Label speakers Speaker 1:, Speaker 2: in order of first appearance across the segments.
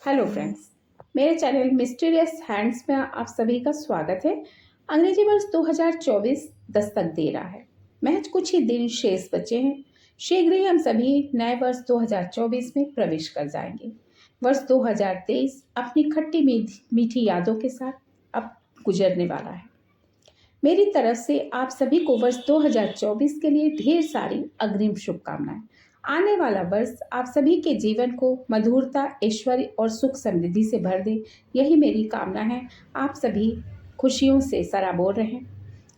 Speaker 1: Hello friends, मेरे channel mysterious hands में आप सभी का स्वागत है। अंग्रेजी वर्ष 2024 दस्तक दे रहा है। महज कुछ ही दिन शेष बचे हैं। शीघ्र ही हम सभी नए वर्ष 2024 में प्रवेश कर जाएंगे। वर्ष 2023 अपनी खट्टी मीठी यादों के साथ अब गुजरने वाला है। मेरी तरफ से आप सभी को वर्ष 2024 के लिए ढेर सारी अग्रिम शुभकामनाएं। आने वाला वर्ष आप सभी के जीवन को मधुरता, ऐश्वर्य और सुख समृद्धि से भर दे, यही मेरी कामना है। आप सभी खुशियों से सराबोर रहें।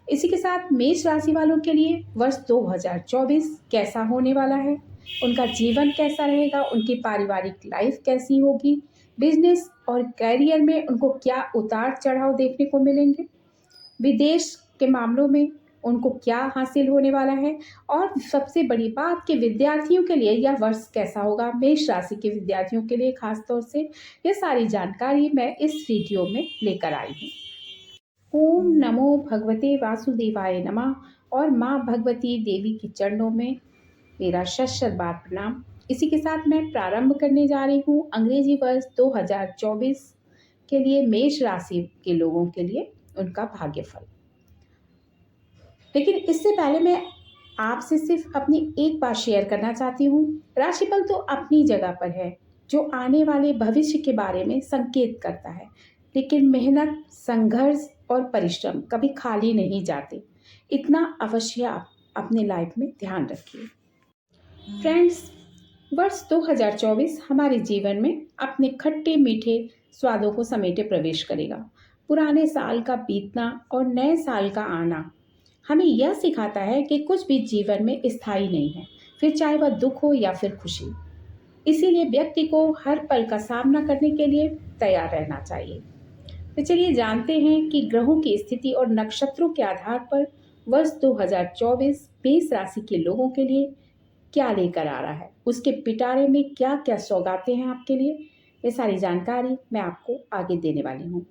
Speaker 1: इसी के साथ मेष राशि वालों के लिए वर्ष 2024 कैसा होने वाला है, उनका जीवन कैसा रहेगा, उनकी पारिवारिक लाइफ कैसी होगी, बिजनेस और कैरियर में उनको क्या उतार चढ़ाव देखने को मिलेंगे, विदेश के मामलों में उनको क्या हासिल होने वाला है, और सबसे बड़ी बात कि विद्यार्थियों के लिए यह वर्ष कैसा होगा, मेष राशि के विद्यार्थियों के लिए खास तौर से ये सारी जानकारी मैं इस वीडियो में लेकर आई हूँ। ओम नमो भगवते वासुदेवाय नमः। और माँ भगवती देवी के चरणों में मेरा शत बार प्रणाम। इसी के साथ मैं प्रारंभ करने जा रही हूँ अंग्रेजी वर्ष 2024 के लिए मेष राशि के लोगों के लिए उनका भाग्यफल। लेकिन इससे पहले मैं आपसे सिर्फ अपनी एक बात शेयर करना चाहती हूँ। राशिफल तो अपनी जगह पर है, जो आने वाले भविष्य के बारे में संकेत करता है, लेकिन मेहनत, संघर्ष और परिश्रम कभी खाली नहीं जाते। इतना अवश्य आप अपने लाइफ में ध्यान रखिए। फ्रेंड्स, वर्ष 2024 हमारे जीवन में अपने खट्टे मीठे स्वादों को समेटे प्रवेश करेगा। पुराने साल का बीतना और नए साल का आना हमें यह सिखाता है कि कुछ भी जीवन में स्थायी नहीं है, फिर चाहे वह दुख हो या फिर खुशी। इसीलिए व्यक्ति को हर पल का सामना करने के लिए तैयार रहना चाहिए। तो चलिए जानते हैं कि ग्रहों की स्थिति और नक्षत्रों के आधार पर वर्ष 2024 मेष राशि के लोगों के लिए क्या लेकर आ रहा है, उसके पिटारे में क्या क्या सौगातें हैं आपके लिए, ये सारी जानकारी मैं आपको आगे देने वाली हूँ।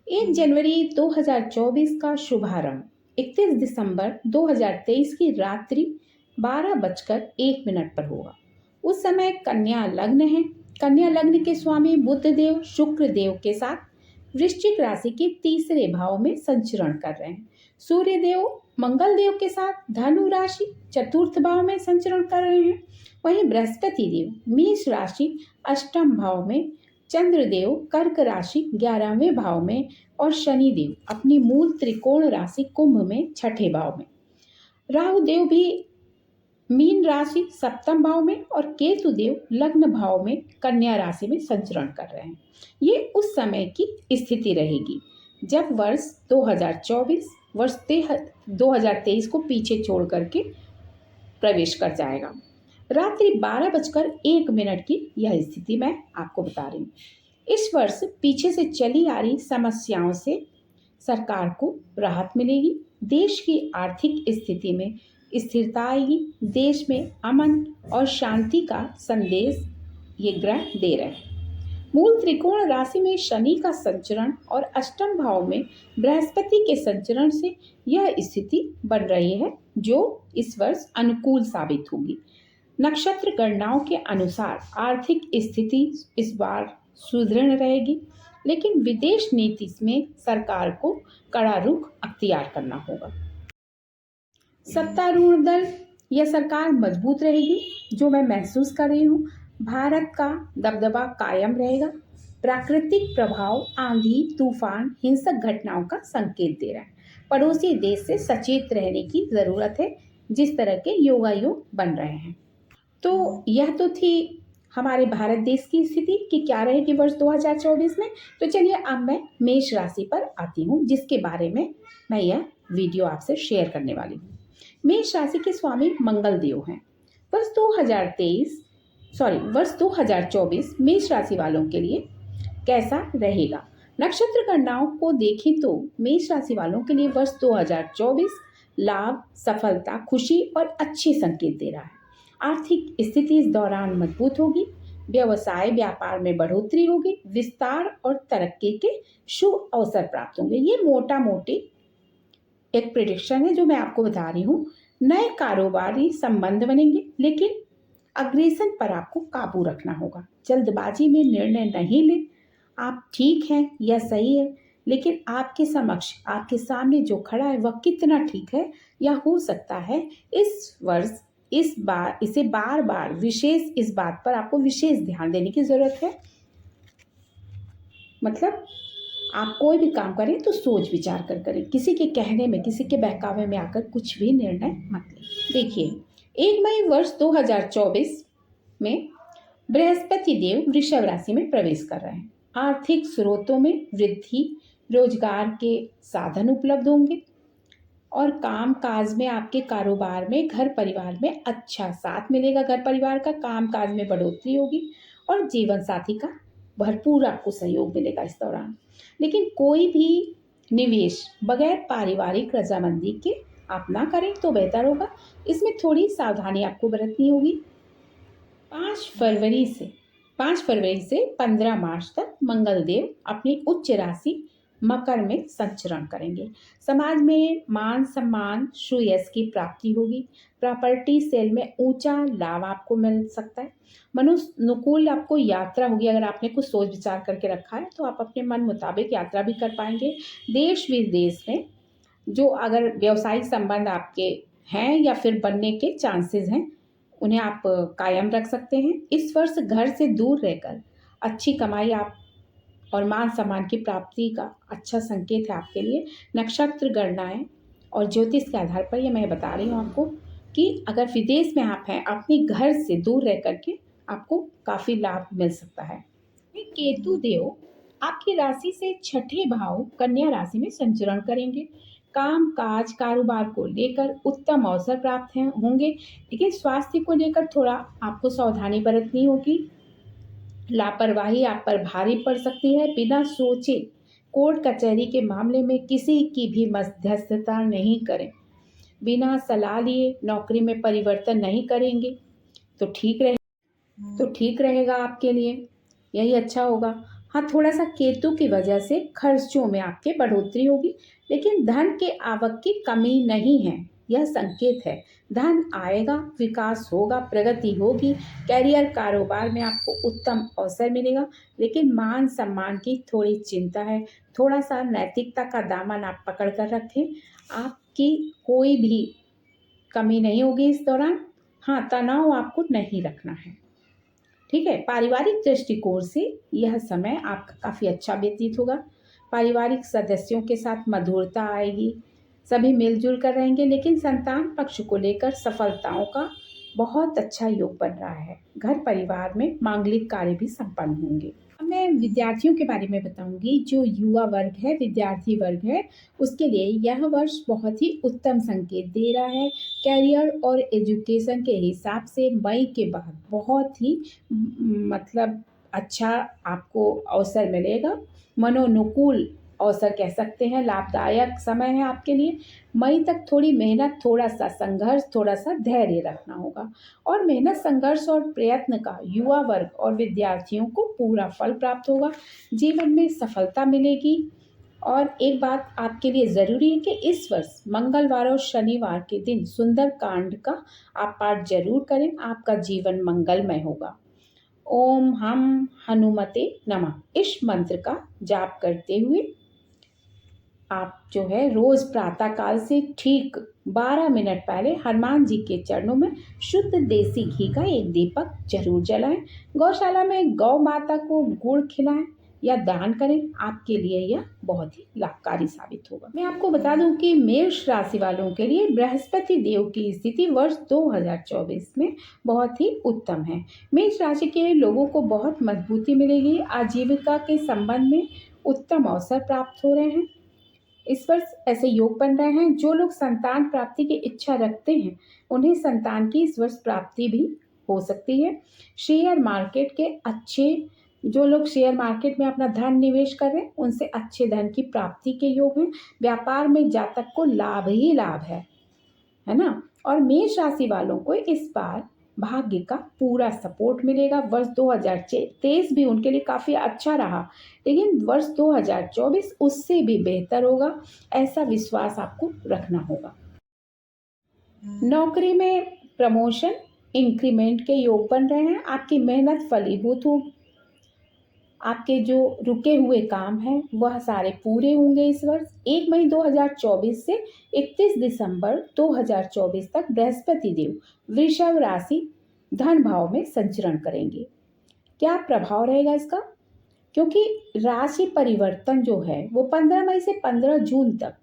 Speaker 1: 1 जनवरी 2024 का शुभारंभ 31 दिसंबर 2023 की रात्रि 12:01 पर होगा। उस समय कन्या लग्न है। कन्या लग्न के स्वामी बुध देव शुक्र देव के साथ वृश्चिक राशि के तीसरे भाव में संचरण कर रहे हैं। सूर्य देव मंगल देव के साथ धनु राशि चतुर्थ भाव में संचरण कर रहे हैं। वहीं बृहस्पति देव मेष राशि अष्टम भाव में, चंद्रदेव कर्क राशि 11वें भाव में और शनि देव अपनी मूल त्रिकोण राशि कुंभ में छठे भाव में। राहु देव भी मीन राशि सप्तम भाव में और केतु देव लग्न भाव में कन्या राशि में संचरण कर रहे हैं। ये उस समय की स्थिति रहेगी जब वर्ष 2024 वर्ष 2023 को पीछे छोड़ करके प्रवेश कर जाएगा। रात्रि 12:01 की यह स्थिति मैं आपको बता रही हूँ। इस वर्ष पीछे से चली आ रही समस्याओं से सरकार को राहत मिलेगी। देश की आर्थिक स्थिति में स्थिरता आएगी। देश में अमन और शांति का संदेश ये ग्रह दे रहे हैं। मूल त्रिकोण राशि में शनि का संचरण और अष्टम भाव में बृहस्पति के संचरण से यह स्थिति बन रही है, जो इस वर्ष अनुकूल साबित होगी। नक्षत्र गणनाओं के अनुसार आर्थिक स्थिति इस बार सुदृढ़ रहेगी, लेकिन विदेश नीति में सरकार को कड़ा रुख अख्तियार करना होगा। सत्तारूढ़ दल या सरकार मजबूत रहेगी, जो मैं महसूस कर रही हूँ। भारत का दबदबा कायम रहेगा। प्राकृतिक प्रभाव आंधी, तूफान, हिंसक घटनाओं का संकेत दे रहा है। पड़ोसी देश से सचेत रहने की जरूरत है, जिस तरह के योगायोग बन रहे हैं। तो यह तो थी हमारे भारत देश की स्थिति कि क्या रहेगी वर्ष 2024 में। तो चलिए अब मैं मेष राशि पर आती हूँ, जिसके बारे में मैं यह वीडियो आपसे शेयर करने वाली हूँ। मेष राशि के स्वामी मंगल देव हैं। वर्ष 2024 मेष राशि वालों के लिए कैसा रहेगा? नक्षत्र गणनाओं को देखें तो मेष राशि वालों के लिए वर्ष 2024 लाभ, सफलता, खुशी और अच्छे संकेत दे रहा है। आर्थिक स्थिति इस दौरान मजबूत होगी। व्यवसाय व्यापार में बढ़ोतरी होगी। विस्तार और तरक्की के शुभ अवसर प्राप्त होंगे। ये मोटा मोटी एक प्रेडिक्शन है जो मैं आपको बता रही हूँ। नए कारोबारी संबंध बनेंगे, लेकिन अग्रेसन पर आपको काबू रखना होगा। जल्दबाजी में निर्णय नहीं लें। आप ठीक हैं या सही है, लेकिन आपके समक्ष, आपके सामने जो खड़ा है वह कितना ठीक है, या हो सकता है इस वर्ष, इसे बार बार विशेष, इस बात पर आपको विशेष ध्यान देने की ज़रूरत है। मतलब आप कोई भी काम करें तो सोच विचार कर करें, किसी के कहने में, किसी के बहकावे में आकर कुछ भी निर्णय मत लें। देखिए, 1 मई वर्ष 2024 में बृहस्पति देव वृषभ राशि में प्रवेश कर रहे हैं। आर्थिक स्रोतों में वृद्धि, रोजगार के साधन उपलब्ध होंगे और काम काज में, आपके कारोबार में, घर परिवार में अच्छा साथ मिलेगा। घर परिवार का काम काज में बढ़ोतरी होगी और जीवन साथी का भरपूर आपको सहयोग मिलेगा इस दौरान। लेकिन कोई भी निवेश बगैर पारिवारिक रजामंदी के आप ना करें तो बेहतर होगा। इसमें थोड़ी सावधानी आपको बरतनी होगी। 5 फरवरी से 15 मार्च तक मंगल देव अपनी उच्च राशि मकर में संचरण करेंगे। समाज में मान सम्मान, सुयश की प्राप्ति होगी। प्रॉपर्टी सेल में ऊंचा लाभ आपको मिल सकता है। मनुष्य अनुकूल आपको यात्रा होगी। अगर आपने कुछ सोच विचार करके रखा है तो आप अपने मन मुताबिक यात्रा भी कर पाएंगे। देश विदेश में जो अगर व्यवसायिक संबंध आपके हैं या फिर बनने के चांसेस हैं, उन्हें आप कायम रख सकते हैं। इस वर्ष घर से दूर रहकर अच्छी कमाई आप और मान सम्मान की प्राप्ति का अच्छा संकेत है आपके लिए। नक्षत्र गणनाएं और ज्योतिष के आधार पर ये मैं बता रही हूँ आपको कि अगर विदेश में आप हैं, अपने घर से दूर रह करके आपको काफ़ी लाभ मिल सकता है। केतु देव आपकी राशि से 6ठे भाव कन्या राशि में संचरण करेंगे। काम काज, कारोबार को लेकर उत्तम अवसर प्राप्त होंगे, लेकिन स्वास्थ्य को लेकर थोड़ा आपको सावधानी बरतनी होगी। लापरवाही आप पर भारी पड़ सकती है। बिना सोचे कोर्ट कचहरी के मामले में किसी की भी मध्यस्थता नहीं करें। बिना सलाह लिए नौकरी में परिवर्तन नहीं करेंगे तो ठीक रहेगा आपके लिए, यही अच्छा होगा। हाँ, थोड़ा सा केतु की वजह से खर्चों में आपके बढ़ोतरी होगी, लेकिन धन के आवक की कमी नहीं है, यह संकेत है। धन आएगा, विकास होगा, प्रगति होगी। कैरियर, कारोबार में आपको उत्तम अवसर मिलेगा, लेकिन मान सम्मान की थोड़ी चिंता है। थोड़ा सा नैतिकता का दामन आप पकड़ कर रखें। आपकी कोई भी कमी नहीं होगी इस दौरान। हाँ, तनाव आपको नहीं रखना है, ठीक है। पारिवारिक दृष्टिकोण से यह समय आपका काफ़ी अच्छा व्यतीत होगा। पारिवारिक सदस्यों के साथ मधुरता आएगी, सभी मिलजुल कर रहेंगे, लेकिन संतान पक्ष को लेकर सफलताओं का बहुत अच्छा योग बन रहा है। घर परिवार में मांगलिक कार्य भी संपन्न होंगे। अब मैं विद्यार्थियों के बारे में बताऊंगी। जो युवा वर्ग है, विद्यार्थी वर्ग है, उसके लिए यह वर्ष बहुत ही उत्तम संकेत दे रहा है। कैरियर और एजुकेशन के हिसाब से मई के बाद बहुत ही मतलब अच्छा आपको अवसर मिलेगा। मनोनुकूल अवसर कह सकते हैं, लाभदायक समय है आपके लिए। मई तक थोड़ी मेहनत, थोड़ा सा संघर्ष, थोड़ा सा धैर्य रखना होगा। और मेहनत, संघर्ष और प्रयत्न का युवा वर्ग और विद्यार्थियों को पूरा फल प्राप्त होगा। जीवन में सफलता मिलेगी। और एक बात आपके लिए ज़रूरी है कि इस वर्ष मंगलवार और शनिवार के दिन सुंदर कांड का आप पाठ जरूर करें। आपका जीवन मंगलमय होगा। ओम हम हनुमते नमः इस मंत्र का जाप करते हुए आप जो है रोज प्रातः काल से ठीक 12 मिनट पहले हनुमान जी के चरणों में शुद्ध देसी घी का एक दीपक जरूर जलाएं। गौशाला में गौ माता को गुड़ खिलाएं या दान करें। आपके लिए यह बहुत ही लाभकारी साबित होगा। मैं आपको बता दूं कि मेष राशि वालों के लिए बृहस्पति देव की स्थिति वर्ष 2024 में बहुत ही उत्तम है। मेष राशि के लोगों को बहुत मजबूती मिलेगी। आजीविका के संबंध में उत्तम अवसर प्राप्त हो रहे हैं। इस वर्ष ऐसे योग बन रहे हैं। जो लोग संतान प्राप्ति की इच्छा रखते हैं, उन्हें संतान की इस वर्ष प्राप्ति भी हो सकती है। शेयर मार्केट के जो लोग शेयर मार्केट में अपना धन निवेश कर रहे हैं, उनसे अच्छे धन की प्राप्ति के योग हैं। व्यापार में जातक को लाभ ही लाभ है ना। और मेष राशि वालों को इस बार भाग्य का पूरा सपोर्ट मिलेगा। वर्ष 2023 भी उनके लिए काफ़ी अच्छा रहा, लेकिन वर्ष 2024 उससे भी बेहतर होगा, ऐसा विश्वास आपको रखना होगा। नौकरी में प्रमोशन इंक्रीमेंट के योग बन रहे हैं, आपकी मेहनत फलीभूत होगी, आपके जो रुके हुए काम हैं वह सारे पूरे होंगे इस वर्ष। 1 मई 2024 से 31 दिसंबर 2024 तक बृहस्पति देव वृषभ राशि धन भाव में संचरण करेंगे। क्या प्रभाव रहेगा इसका? क्योंकि राशि परिवर्तन जो है वो 15 मई से 15 जून तक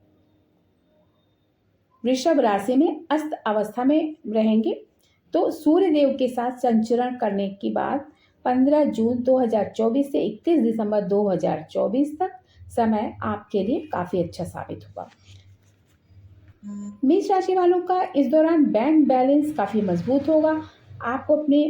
Speaker 1: वृषभ राशि में अस्त अवस्था में रहेंगे, तो सूर्य देव के साथ संचरण करने के बाद 15 जून 2024 से 31 दिसंबर 2024 तक समय आपके लिए काफ़ी अच्छा साबित होगा। मेष राशि वालों का इस दौरान बैंक बैलेंस काफ़ी मजबूत होगा। आपको अपने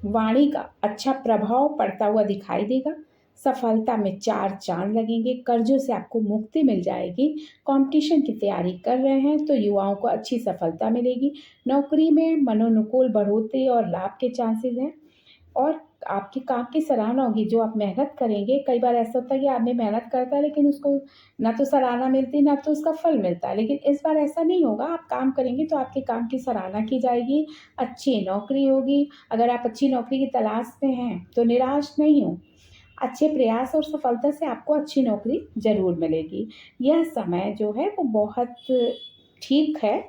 Speaker 1: वाणी का अच्छा प्रभाव पड़ता हुआ दिखाई देगा। सफलता में 4 चांद लगेंगे। कर्जों से आपको मुक्ति मिल जाएगी। कंपटीशन की तैयारी कर रहे हैं तो युवाओं को अच्छी सफलता मिलेगी। नौकरी में मनोनुकूल बढ़ोतरी और लाभ के चांसेस हैं और आपके काम की सराहना होगी। जो आप मेहनत करेंगे, कई बार ऐसा होता है कि आदमी मेहनत करता है लेकिन उसको ना तो सराहना मिलती ना तो उसका फल मिलता है, लेकिन इस बार ऐसा नहीं होगा। आप काम करेंगे तो आपके काम की सराहना की जाएगी, अच्छी नौकरी होगी। अगर आप अच्छी नौकरी की तलाश में हैं तो निराश नहीं हो, अच्छे प्रयास और सफलता से आपको अच्छी नौकरी ज़रूर मिलेगी। यह समय जो है वो बहुत ठीक है,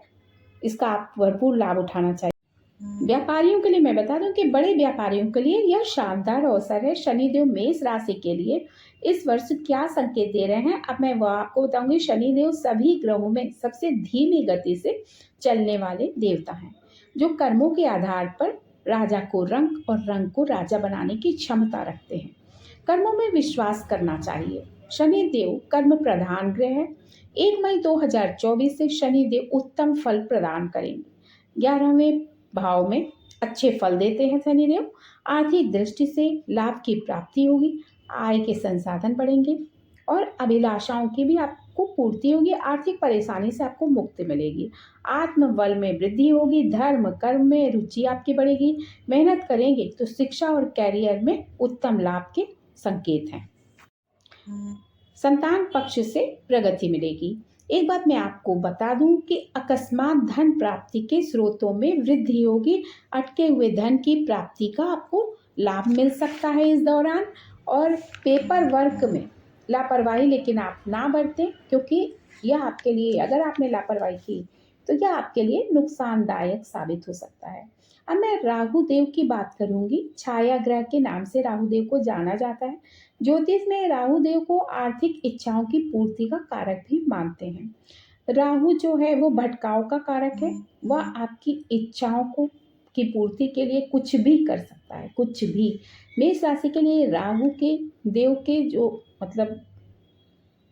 Speaker 1: इसका आप भरपूर लाभ उठाना चाहिए। व्यापारियों के लिए मैं बता दूं कि बड़े व्यापारियों के लिए यह शानदार अवसर है। शनिदेव मेष राशि के लिए इस वर्ष क्या संकेत दे रहे हैं, अब मैं वह आपको बताऊंगी। शनिदेव सभी ग्रहों में सबसे धीमी गति से चलने वाले देवता हैं, जो कर्मों के आधार पर राजा को रंग और रंग को राजा बनाने की क्षमता रखते हैं। कर्मों में विश्वास करना चाहिए। शनिदेव कर्म प्रधान ग्रह है। 1 मई 2024 से शनिदेव उत्तम फल प्रदान करेंगे। 11वें भाव में अच्छे फल देते हैं शनिदेव। आर्थिक दृष्टि से लाभ की प्राप्ति होगी, आय के संसाधन बढ़ेंगे और अभिलाषाओं की भी आपको पूर्ति होगी। आर्थिक परेशानी से आपको मुक्ति मिलेगी। आत्मबल में वृद्धि होगी। धर्म कर्म में रुचि आपकी बढ़ेगी। मेहनत करेंगे तो शिक्षा और कैरियर में उत्तम लाभ के संकेत हैं। संतान पक्ष से प्रगति मिलेगी। एक बात मैं आपको बता दूं कि अकस्मात धन प्राप्ति के स्रोतों में वृद्धि होगी। अटके हुए धन की प्राप्ति का आपको लाभ मिल सकता है इस दौरान। और पेपर वर्क में लापरवाही लेकिन आप ना बरतें, क्योंकि यह आपके लिए, अगर आपने लापरवाही की तो यह आपके लिए नुकसानदायक साबित हो सकता है। अब मैं राहु देव की बात करूंगी। छाया ग्रह के नाम से राहु देव को जाना जाता है। ज्योतिष में राहु देव को आर्थिक इच्छाओं की पूर्ति का कारक भी मानते हैं। राहु जो है वो भटकाव का कारक है। वह आपकी इच्छाओं को की पूर्ति के लिए कुछ भी कर सकता है, कुछ भी। मेष राशि के लिए राहु के देव के जो मतलब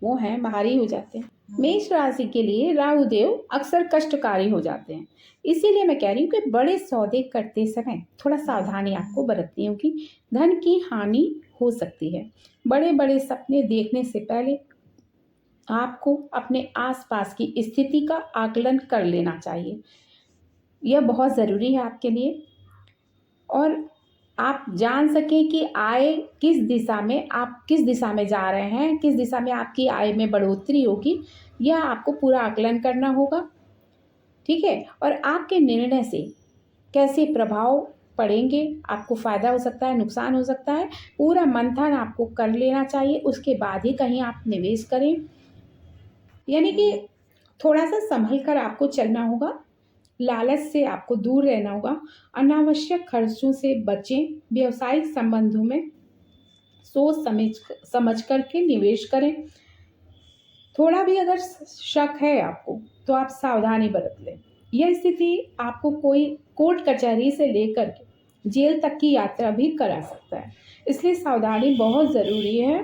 Speaker 1: वो हैं भारी हो जाते हैं। मेष राशि के लिए राहु देव अक्सर कष्टकारी हो जाते हैं। इसीलिए मैं कह रही हूँ कि बड़े सौदे करते समय थोड़ा सावधानी आपको बरतनी होगी। धन की हानि हो सकती है। बड़े बड़े सपने देखने से पहले आपको अपने आसपास की स्थिति का आकलन कर लेना चाहिए। यह बहुत ज़रूरी है आपके लिए। और आप जान सकें कि आय किस दिशा में, आप किस दिशा में जा रहे हैं, किस दिशा में आपकी आय में बढ़ोतरी होगी, यह आपको पूरा आकलन करना होगा। ठीक है। और आपके निर्णय से कैसे प्रभाव पड़ेंगे, आपको फ़ायदा हो सकता है, नुकसान हो सकता है, पूरा मंथन आपको कर लेना चाहिए। उसके बाद ही कहीं आप निवेश करें। यानी कि थोड़ा सा संभल कर आपको चलना होगा। लालच से आपको दूर रहना होगा। अनावश्यक खर्चों से बचें। व्यावसायिक संबंधों में सोच समझ कर के निवेश करें। थोड़ा भी अगर शक है आपको तो आप सावधानी बरत लें। यह स्थिति आपको कोई कोर्ट कचहरी से लेकर के जेल तक की यात्रा भी करा सकता है, इसलिए सावधानी बहुत ज़रूरी है।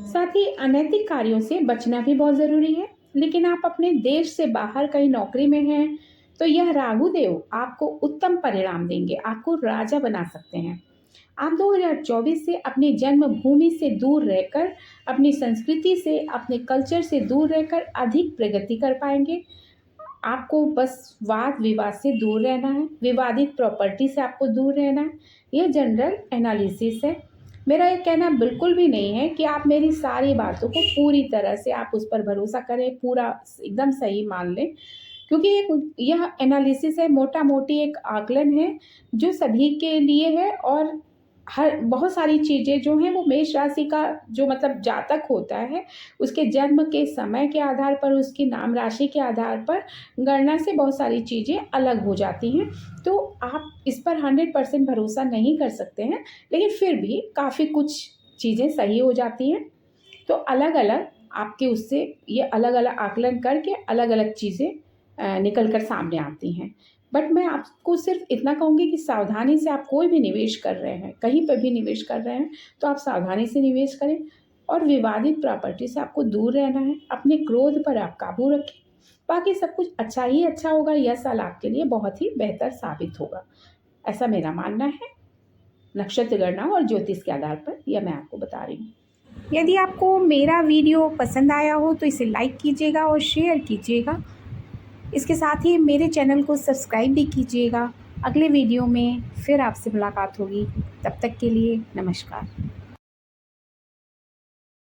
Speaker 1: साथ ही अनैतिक कार्यों से बचना भी बहुत ज़रूरी है। लेकिन आप अपने देश से बाहर कहीं नौकरी में हैं तो यह राहु देव आपको उत्तम परिणाम देंगे, आपको राजा बना सकते हैं। आप 2024 से अपनी जन्मभूमि से दूर रहकर, अपनी संस्कृति से, अपने कल्चर से दूर रहकर अधिक प्रगति कर पाएंगे। आपको बस वाद विवाद से दूर रहना है, विवादित प्रॉपर्टी से आपको दूर रहना है। यह जनरल एनालिसिस है। मेरा ये कहना बिल्कुल भी नहीं है कि आप मेरी सारी बातों को पूरी तरह से आप उस पर भरोसा करें, पूरा एकदम सही मान लें, क्योंकि यह एनालिसिस है, मोटा मोटी एक आकलन है जो सभी के लिए है। और हर बहुत सारी चीज़ें जो हैं वो मेष राशि का जो मतलब जातक होता है उसके जन्म के समय के आधार पर, उसकी नाम राशि के आधार पर गणना से बहुत सारी चीज़ें अलग हो जाती हैं। तो आप इस पर 100% भरोसा नहीं कर सकते हैं, लेकिन फिर भी काफ़ी कुछ चीज़ें सही हो जाती हैं। तो अलग अलग आपके उससे ये अलग अलग आकलन करके अलग अलग चीज़ें निकल कर सामने आती हैं। बट मैं आपको सिर्फ इतना कहूँगी कि सावधानी से आप कोई भी निवेश कर रहे हैं, कहीं पर भी निवेश कर रहे हैं, तो आप सावधानी से निवेश करें और विवादित प्रॉपर्टी से आपको दूर रहना है। अपने क्रोध पर आप काबू रखें, बाकी सब कुछ अच्छा ही अच्छा होगा। यह साल आपके लिए बहुत ही बेहतर साबित होगा, ऐसा मेरा मानना है। नक्षत्र गणना और ज्योतिष के आधार पर यह मैं आपको बता रही हूँ। यदि आपको मेरा वीडियो पसंद आया हो तो इसे लाइक कीजिएगा और शेयर कीजिएगा। इसके साथ ही मेरे चैनल को सब्सक्राइब भी कीजिएगा। अगले वीडियो में फिर आपसे मुलाकात होगी, तब तक के लिए नमस्कार।